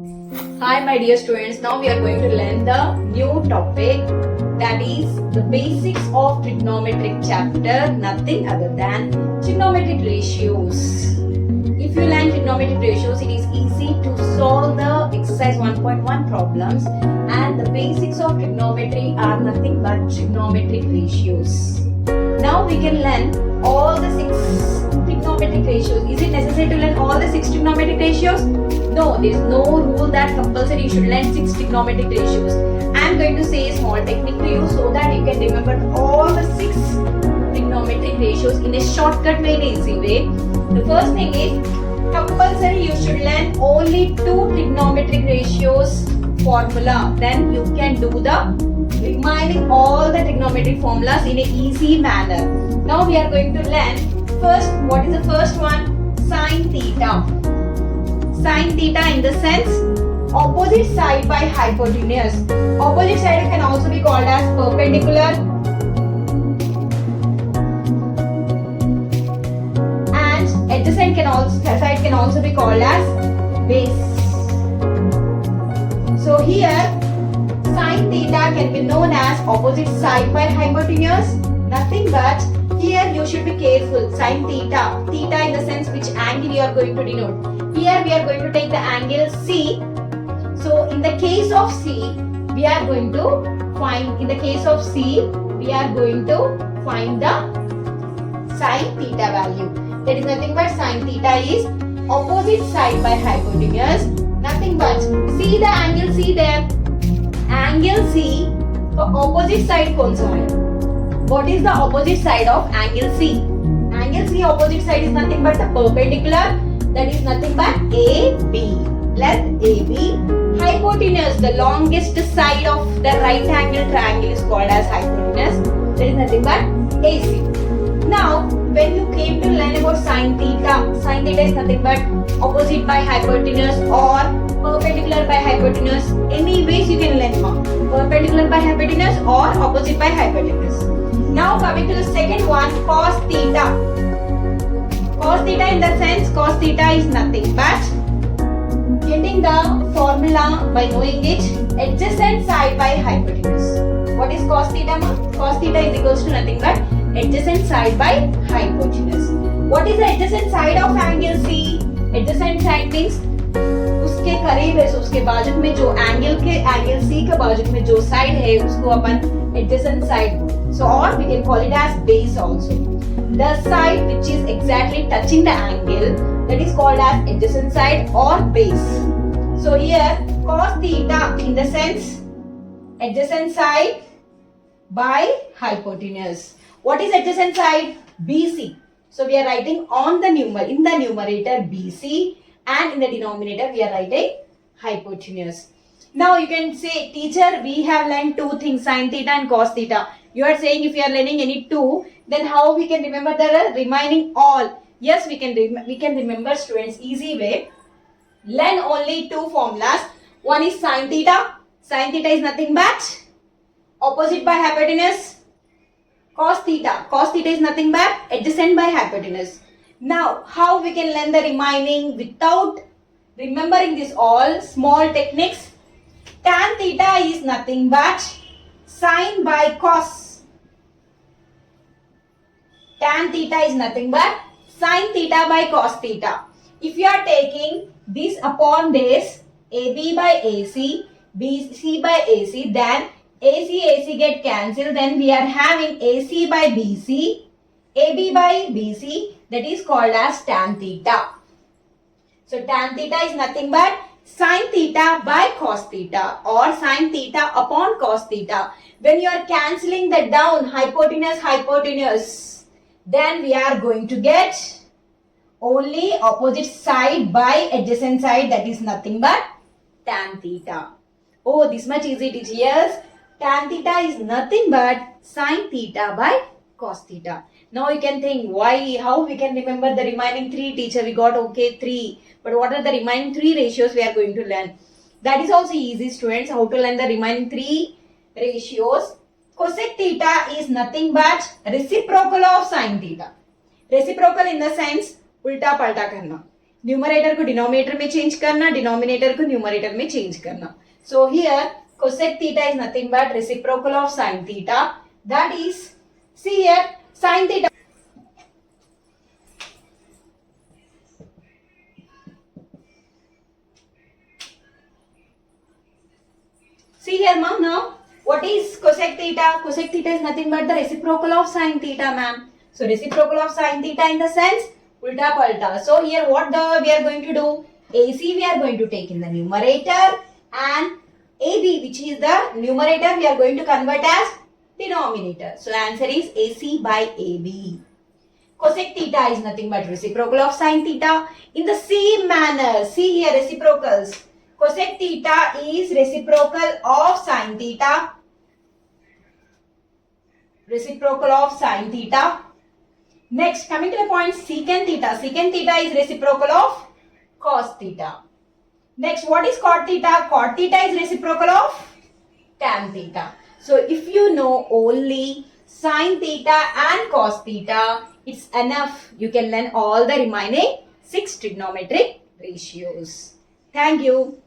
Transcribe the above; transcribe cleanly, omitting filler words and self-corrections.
Hi my dear students, now we are going to learn the new topic, that is the basics of trigonometric chapter, nothing other than trigonometric ratios. If you learn trigonometric ratios, it is easy to solve the exercise 1.1 problems, and the basics of trigonometry are nothing but trigonometric ratios. Now we can learn all the 6 trigonometric ratios. Is it necessary to learn all the 6 trigonometric ratios? No, there is no rule that compulsory you should learn 6 trigonometric ratios. I am going to say a small technique to you so that you can remember all the 6 trigonometric ratios in a shortcut way, in an easy way. The first thing is, compulsory you should learn only 2 trigonometric ratios formula. Then you can do the remaining all the trigonometric formulas in a easy manner. Now we are going to learn first, what is the first one? Sin theta. Sin theta in the sense opposite side by hypotenuse. Opposite side can also be called as perpendicular and adjacent side can also be called as base. So here sin theta can be known as opposite side by hypotenuse. Nothing but here you should be careful. Sin theta, theta in the sense which angle you are going to denote. Here we are going to take the angle C. So in the case of C, we are going to find the sin theta value. That is nothing but sin theta is opposite side by hypotenuse. Nothing but see the angle C there. Angle C, the opposite side कौन सा है? What is the opposite side of angle C? Angle C opposite side is nothing but the perpendicular. That is nothing but AB. Length AB. Hypotenuse, the longest side of the right angle triangle is called as hypotenuse. That is nothing but AC. Now, when you came to learn about sin theta is nothing but opposite by hypotenuse or perpendicular by hypotenuse. Anyways, you can learn perpendicular by hypotenuse or opposite by hypotenuse. Now, coming to the second one, cos theta. Cos theta in the sense, cos theta is nothing but getting the formula by knowing it, adjacent side by hypotenuse. What is cos theta? Cos theta is equals to nothing but adjacent side by hypotenuse. What is the adjacent side of angle C? Adjacent side means उसके करीब है, उसके बाजू में जो angle C के बाजू में जो साइड है उसको अपन adjacent side. So or we can call it as base also. The side which is exactly touching the angle, that is called as adjacent side or base. So here cos theta in the sense adjacent side by hypotenuse. What is adjacent side? BC. So we are writing on the in the numerator BC, and in the denominator we are writing hypotenuse. Now you can say, teacher, we have learned 2 things, sin theta and cos theta. You are saying if you are learning any 2, then how we can remember the remaining all? Yes, we can remember, students, easy way. Learn only 2 formulas. One is sin theta. Sin theta is nothing but opposite by hypotenuse. Cos theta. Cos theta is nothing but adjacent by hypotenuse. Now, how we can learn the remaining without remembering this all small techniques? Tan theta is nothing but sin by cos. Tan theta is nothing but sin theta by cos theta. If you are taking this upon this, AB by AC, BC by AC, then AC get cancelled, then we are having AC by BC, AB by BC, that is called as tan theta. So tan theta is nothing but sin theta by cos theta or sin theta upon cos theta. When you are cancelling the down hypotenuse, then we are going to get only opposite side by adjacent side, that is nothing but tan theta. Oh, this much easy it is. Yes, tan theta is nothing but sin theta by cos theta. Now you can think how we can remember the remaining 3, teacher. We got 3, but what are the remaining 3 ratios we are going to learn? That is also easy, students, how to learn the remaining 3 ratios. Cosec theta is nothing but reciprocal of sin theta. Reciprocal in the sense ulta palta karna. Numerator को denominator में change करना, denominator को numerator में change करना. So here cosec theta is nothing but reciprocal of sin theta. That is, see here, sin theta. See here, ma'am, now, what is cosec theta? Cosec theta is nothing but the reciprocal of sin theta, ma'am. So, reciprocal of sin theta in the sense, ulta palta. So, here what we are going to do? AC we are going to take in the numerator and AB, which is the numerator, we are going to convert as denominator. So, answer is AC by AB. Cosec theta is nothing but reciprocal of sin theta. In the same manner, see here reciprocals. Cosec theta is reciprocal of sin theta. Reciprocal of sin theta. Next, coming to the point secant theta. Secant theta is reciprocal of cos theta. Next, what is cot theta? Cot theta is reciprocal of tan theta. So, if you know only sin theta and cos theta, it's enough. You can learn all the remaining 6 trigonometric ratios. Thank you.